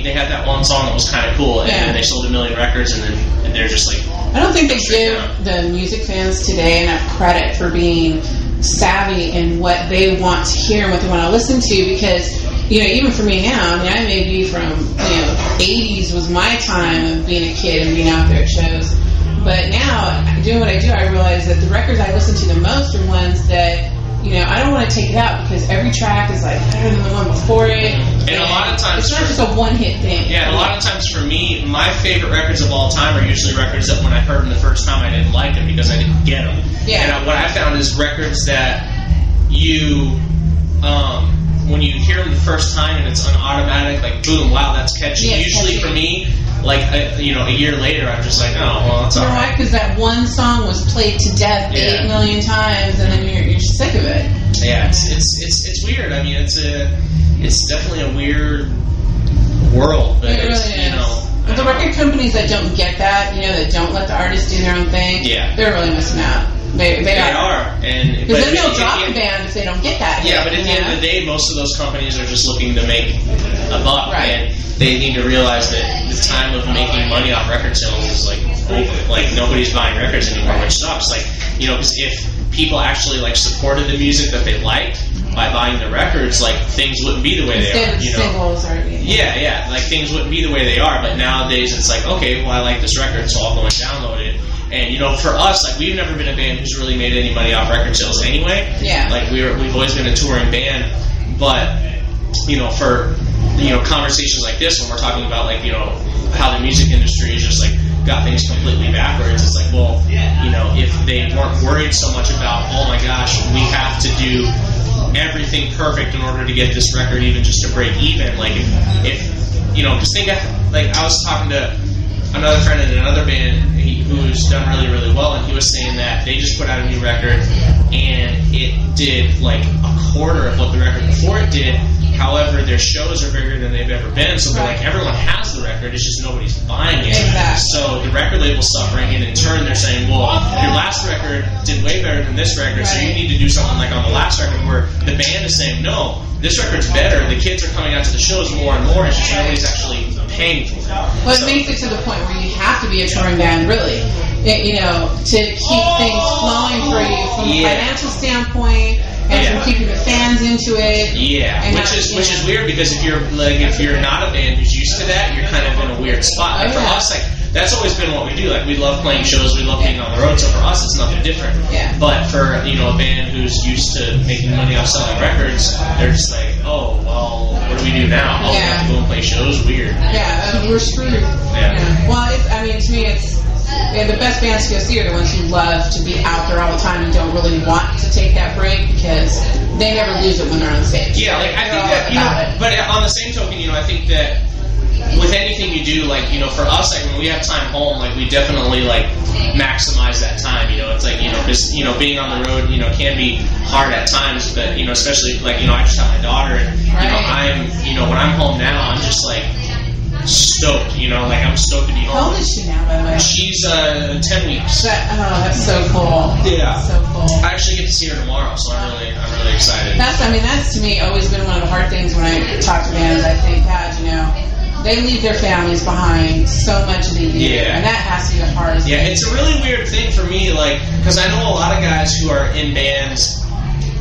they had that one song that was kind of cool, and then they sold 1 million records, and then they're just like... I don't think they give the music fans today enough credit for being savvy in what they want to hear and what they want to listen to, because, you know, even for me now, I mean, I may be from, you know, 80s was my time of being a kid and being out there at shows. But now, doing what I do, I realize that the records I listen to the most are ones that, you know, I don't want to take it out because every track is like better than the one before it. And a lot of times... It's not just a one-hit thing. Yeah, and a lot of times for me, my favorite records of all time are usually records that when I heard them the first time, I didn't like them because I didn't get them. Yeah. And what I found is records that you... when you hear them the first time and it's an automatic, like, boom, wow, that's catchy. Yeah, usually for me, like, a year later, I'm just like, oh, well, it's all right. Because that one song was played to death 8 million times, and then you're sick of it. Yeah, it's weird. I mean, it's definitely a weird world. But it really is. You know, but the record companies that don't get that, you know, that don't let the artists do their own thing, they're really missing out. They are. Because then they'll drop the band if they don't get that. Yeah, but at the end of the day, most of those companies are just looking to make a buck. Right. And they need to realize that the time of making money off record sales is, like, over. Like, nobody's buying records anymore, which sucks. Like, you know, because if people actually, like, supported the music that they liked by buying the records, like, things wouldn't be the way they are. You know? Yeah, like, things wouldn't be the way they are. But nowadays, it's like, okay, well, I like this record, so I'll go and download it. And, you know, for us, like, we've never been a band who's really made any money off record sales anyway. Yeah. Like, we've always been a touring band. But, you know, for, you know, conversations like this, when we're talking about, like, you know, how the music industry is just, like, got things completely backwards, it's like, well, you know, if they weren't worried so much about, oh, my gosh, we have to do everything perfect in order to get this record even just to break even. Like, if you know, because like, I was talking to another friend in another band who's done really, really well, and he was saying that they just put out a new record and it did like a quarter of what the record before it did. However, their shows are bigger than they've ever been, so they're like, everyone has the record, it's just nobody's buying it. Exactly. So the record label's suffering, and in turn they're saying, well, your last record did way better than this record, so you need to do something like on the last record, where the band is saying, no, this record's better, the kids are coming out to the shows more and more, it's just nobody's actually paying for it. Well, it makes it to the point where you have to be a touring band, really, you know, to keep things flowing for you from a financial standpoint. And from keeping the fans into it. Yeah, which is weird, because if you're not a band who's used to that, you're kind of in a weird spot. Like for us, like, that's always been what we do. Like, we love playing shows, we love being on the road. So for us, it's nothing different. Yeah. But for, you know, a band who's used to making money off selling records, they're just like, oh, well, what do we do now? Oh, we have to go and play shows. Weird. Yeah, we're screwed. Yeah. Well, I mean, to me, it's. Yeah, the best bands to go see are the ones who love to be out there all the time and don't really want to take that break, because they never lose it when they're on stage. Yeah, like, I think that, you know, but on the same token, you know, I think that with anything you do, like, you know, for us, like, when we have time home, like, we definitely, like, maximize that time, you know. It's like, you know, because, you know, being on the road, you know, can be hard at times, but, you know, especially, like, you know, I just have my daughter, and, you know, when I'm home now, I'm just, like, stoked, you know, like, I'm stoked to be home. How old is she now, by the way? She's 10 weeks. That's so cool. Yeah. So cool. I actually get to see her tomorrow, so I'm really excited. That's to me always been one of the hard things when I talk to bands. I think, God, you know, they leave their families behind so much of the year, and that has to be the hardest thing. Yeah, it's a really weird thing for me, like, because I know a lot of guys who are in bands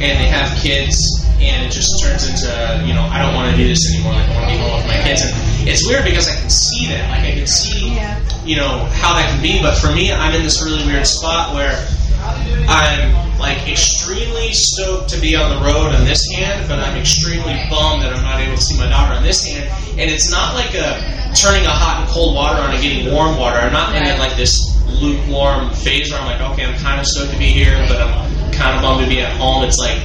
and they have kids, and it just turns into, you know, I don't want to do this anymore, like, I want to be home with my kids. And it's weird because I can see that. Like, I can see, you know, how that can be. But for me, I'm in this really weird spot where I'm, like, extremely stoked to be on the road on this hand, but I'm extremely bummed that I'm not able to see my daughter on this hand. And it's not like turning a hot and cold water on and getting warm water. I'm not in, like, this lukewarm phase where I'm like, okay, I'm kind of stoked to be here, but I'm kind of bummed to be at home. It's like,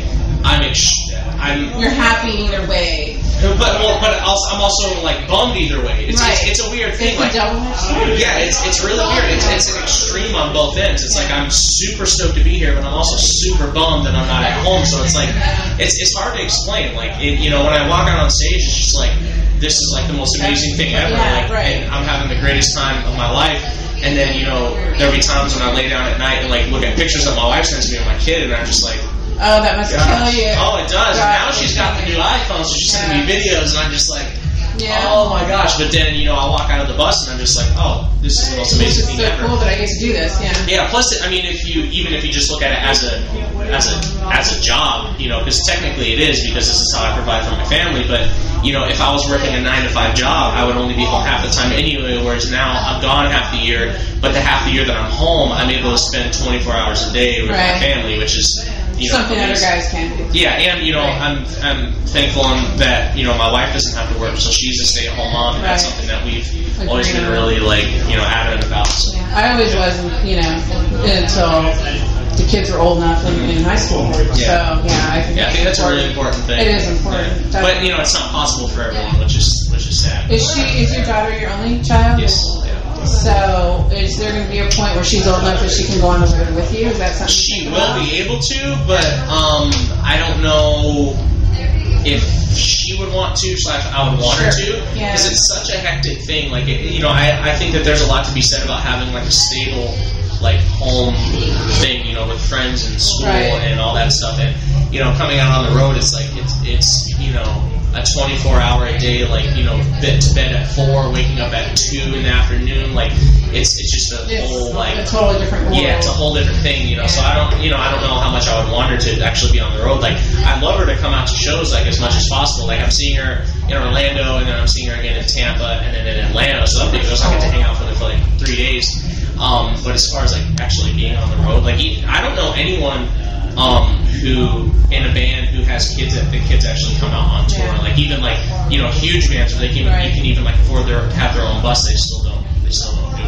you're happy either way. But I'm also, like, bummed either way. It's a weird thing. It's a double edged. Yeah, it's really weird. It's an extreme on both ends. It's like, I'm super stoked to be here, but I'm also super bummed that I'm not at home. So it's like, it's hard to explain. Like, you know, when I walk out on stage, it's just like, this is like the most amazing thing ever. And I'm having the greatest time of my life. And then, you know, there'll be times when I lay down at night and, like, look at pictures that my wife sends me of my kid, and I'm just like, oh, that must kill you. Oh, it does. And now she's got the new iPhone, so she's sending me videos, and I'm just like, oh my gosh. But then, I'll walk out of the bus and I'm just like, oh, this is the most amazing thing ever. It's so cool that I get to do this, Yeah, plus, even if you just look at it as a job, because technically it is, because this is how I provide for my family, but, if I was working a 9-to-5 job, I would only be home half the time anyway, whereas now I'm gone half the year, but the half the year that I'm home, I'm able to spend 24 hours a day with my family, which is, something other guys can do. Yeah, and, I'm thankful that, my wife doesn't have to work, so she's a stay-at-home mom, and that's something that we've always been really, adamant about. So. Yeah, I always wasn't, until the kids were old enough in high school. Yeah. So, I think that's a really important thing. It is important. Yeah. But, it's not possible for everyone, which is sad. Is your daughter your only child? Yes. So, is there going to be a point where she's old enough that she can go on the road with you? Is that something she will be able to, but I don't know if she would want to / I would want her to, because it's such a hectic thing. Like, I think that there's a lot to be said about having like a stable home thing, with friends and school and all that stuff. And coming out on the road, it's a 24-hour a day, bed to bed at 4, waking up at 2 in the afternoon. It's just a whole a totally different world. Yeah, it's a whole different thing. So I don't know how much I would want her to actually be on the road. I'd love her to come out to shows as much as possible. I'm seeing her in Orlando, and then I'm seeing her again in Tampa, and then in Atlanta. So that'll be good. I get to hang out with her for 3 days. But as far as actually being on the road, I don't know anyone who in a band who has kids that the kids actually come out on tour. Even huge bands where they can even afford have their own bus. They still don't do it.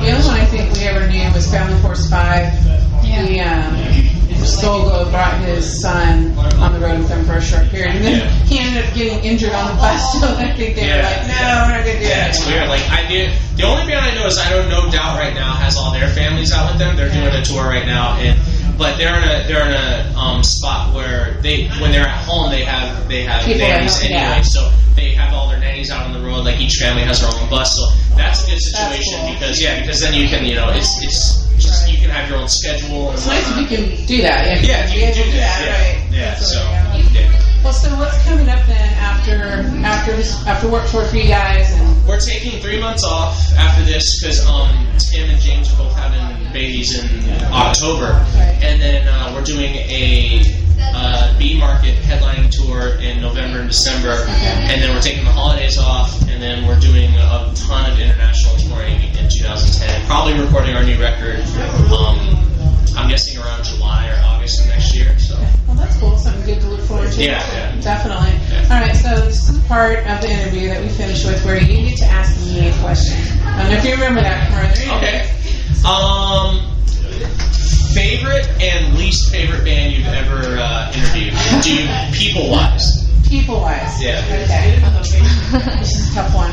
The only one I think we ever knew was Family Force 5. Stolgo brought his son on the road with him for a short period, and then he ended up getting injured on the bus. So I think they were like, "No, we're not gonna do that." Yeah, it's weird. The only band I know is No Doubt right now has all their families out with them. They're doing a tour right now, but they're in a spot where when they're at home they have nannies anyway, so they have all their nannies out on the road. Each family has their own bus, so that's a good situation because then you can you can have your own schedule. It's nice if you can do that. If you can do that, right? Yeah. So. Well, so what's coming up then after work tour for you guys? And we're taking 3 months off after this because Tim and James are both having babies in October, and then we're doing a B Market headlining tour in November and December, and then we're taking the holidays off, and then we're doing a ton of international touring in 2010. Probably recording our new record. I'm guessing around July or August of next year. So. Well, that's cool. Something good to look forward to. Yeah. Definitely. Yeah. All right, so this is the part of the interview that we finish with where you get to ask me a question. I don't know if you remember that from earlier. Okay. Favorite and least favorite band you've ever interviewed? People-wise. People-wise. Yeah. Okay. This is a tough one.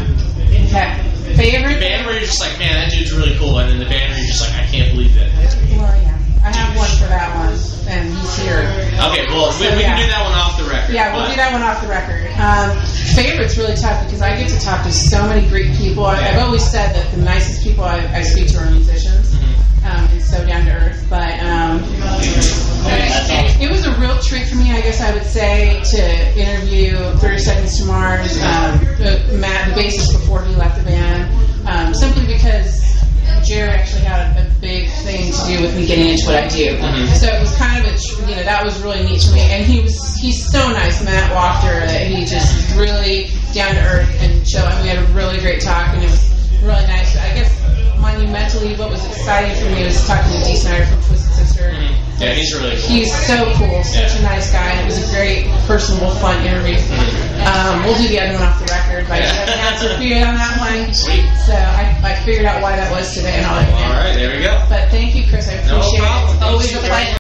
Okay. Favorite? Band where you're just like, man, that dude's really cool, and then the band where you're just like, I can't believe that. Well, yeah. I have one for that one, and he's here. Okay, well, we can do that one off the record. Yeah, we'll do that one off the record. Favorite's really tough because I get to talk to so many great people. I've always said that the nicest people I speak to are musicians. And so down to earth. But it was a real treat for me, I guess I would say, to interview 30 Seconds to Mars, Matt, the bassist, before he left the band, simply because Jared actually had a big thing to do with me getting into what I do. So it was kind of that was really neat for me. And he's so nice, Matt Wachter, that he just really down to earth and chill. And we had a really great talk, and it was really nice. I guess monumentally, what was exciting for me was talking to Dee Snider from Twisted Sister. Yeah, he's really cool. He's so cool, such a nice guy, and it was a great, personable, fun interview. We'll do the other one off the record, but I have an answer for you on that one. Sweet. So I figured out why that was today, and I'll let you know. All right, there we go. But thank you, Chris. I appreciate it. It's always a pleasure.